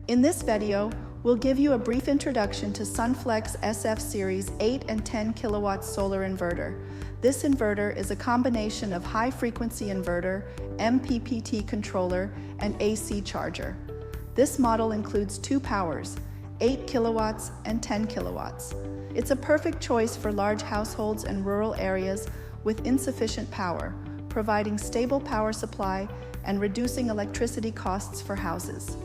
In this video, we'll give you a brief introduction to SUNFLX SF Series 8 and 10 kilowatt solar inverter. This inverter is a combination of high-frequency inverter, MPPT controller, and AC charger. This model includes two powers, 8 kilowatts and 10 kilowatts. It's a perfect choice for large households and rural areas with insufficient power, providing stable power supply and reducing electricity costs for houses.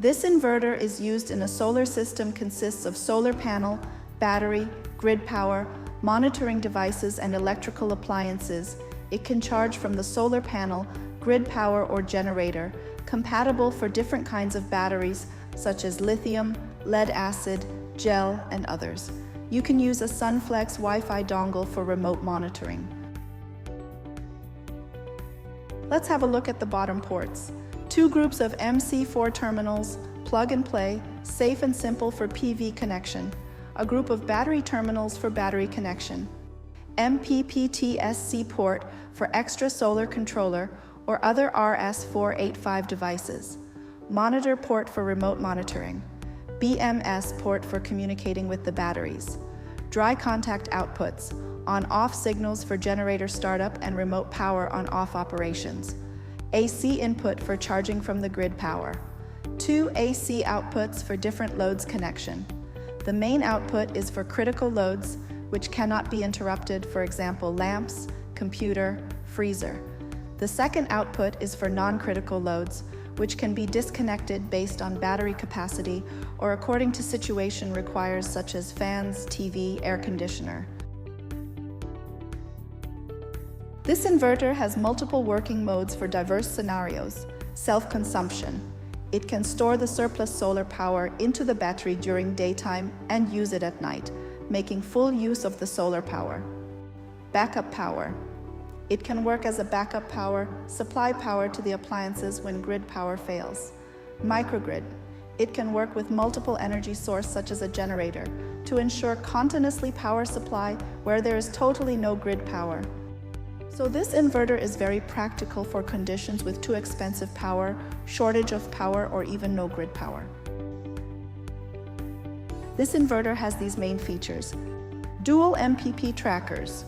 This inverter is used in a solar system consists of solar panel, battery, grid power, monitoring devices, and electrical appliances. It can charge from the solar panel, grid power, or generator, compatible for different kinds of batteries such as lithium, lead acid, gel, and others. You can use a SUNFLX Wi-Fi dongle for remote monitoring. Let's have a look at the bottom ports. Two groups of MC4 terminals, plug and play, safe and simple for PV connection. A group of battery terminals for battery connection. MPPTs port for extra solar controller or other RS485 devices. Monitor port for remote monitoring. BMS port for communicating with the batteries. Dry contact outputs, on-off signals for generator startup and remote power on-off operations. AC input for charging from the grid power. Two AC outputs for different loads connection. The main output is for critical loads, which cannot be interrupted, for example, lamps, computer, freezer. The second output is for non-critical loads, which can be disconnected based on battery capacity or according to situation requires, such as fans, TV, air conditioner. This inverter has multiple working modes for diverse scenarios. Self-consumption. It can store the surplus solar power into the battery during daytime and use it at night, making full use of the solar power. Backup power. It can work as a backup power, supply power to the appliances when grid power fails. Microgrid. It can work with multiple energy sources such as a generator to ensure continuously power supply where there is totally no grid power. So this inverter is very practical for conditions with too expensive power, shortage of power, or even no grid power. This inverter has these main features. Dual MPP trackers.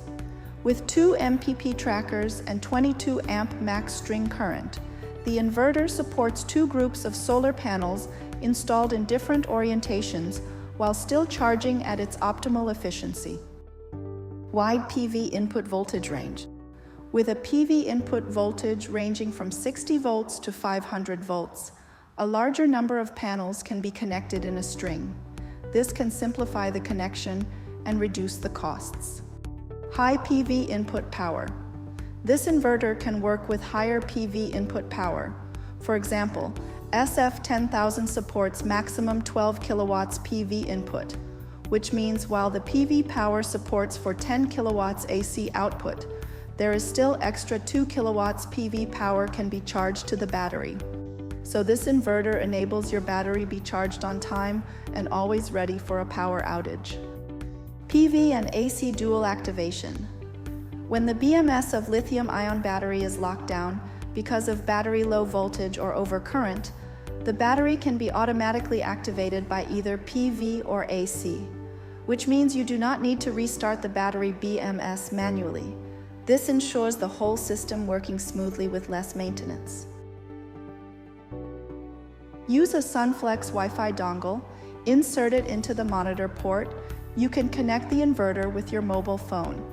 With two MPP trackers and 22 amp max string current, the inverter supports two groups of solar panels installed in different orientations while still charging at its optimal efficiency. Wide PV input voltage range. With a PV input voltage ranging from 60 volts to 500 volts, a larger number of panels can be connected in a string. This can simplify the connection and reduce the costs. High PV input power. This inverter can work with higher PV input power. For example, SF10000 supports maximum 12 kilowatts PV input, which means while the PV power supports for 10 kilowatts AC output, there is still extra 2 kilowatts PV power can be charged to the battery. So this inverter enables your battery be charged on time and always ready for a power outage. PV and AC dual activation. When the BMS of lithium-ion battery is locked down because of battery low voltage or overcurrent, the battery can be automatically activated by either PV or AC, which means you do not need to restart the battery BMS manually. This ensures the whole system working smoothly with less maintenance. Use a SUNFLX Wi-Fi dongle, insert it into the monitor port. You can connect the inverter with your mobile phone.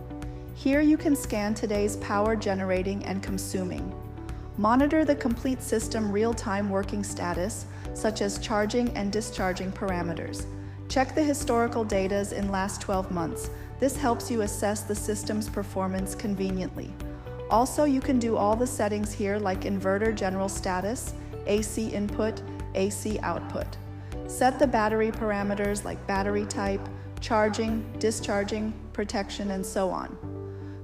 Here you can scan today's power generating and consuming. Monitor the complete system real-time working status, such as charging and discharging parameters. Check the historical data in last 12 months. This helps you assess the system's performance conveniently. Also, you can do all the settings here like inverter general status, AC input, AC output. Set the battery parameters like battery type, charging, discharging, protection, and so on.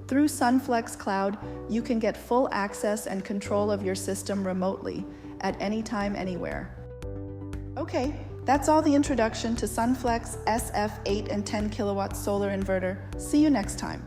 Through SUNFLX Cloud, you can get full access and control of your system remotely, at any time, anywhere. Okay, that's all the introduction to SUNFLX SF 8 and 10 kilowatt solar inverter. See you next time.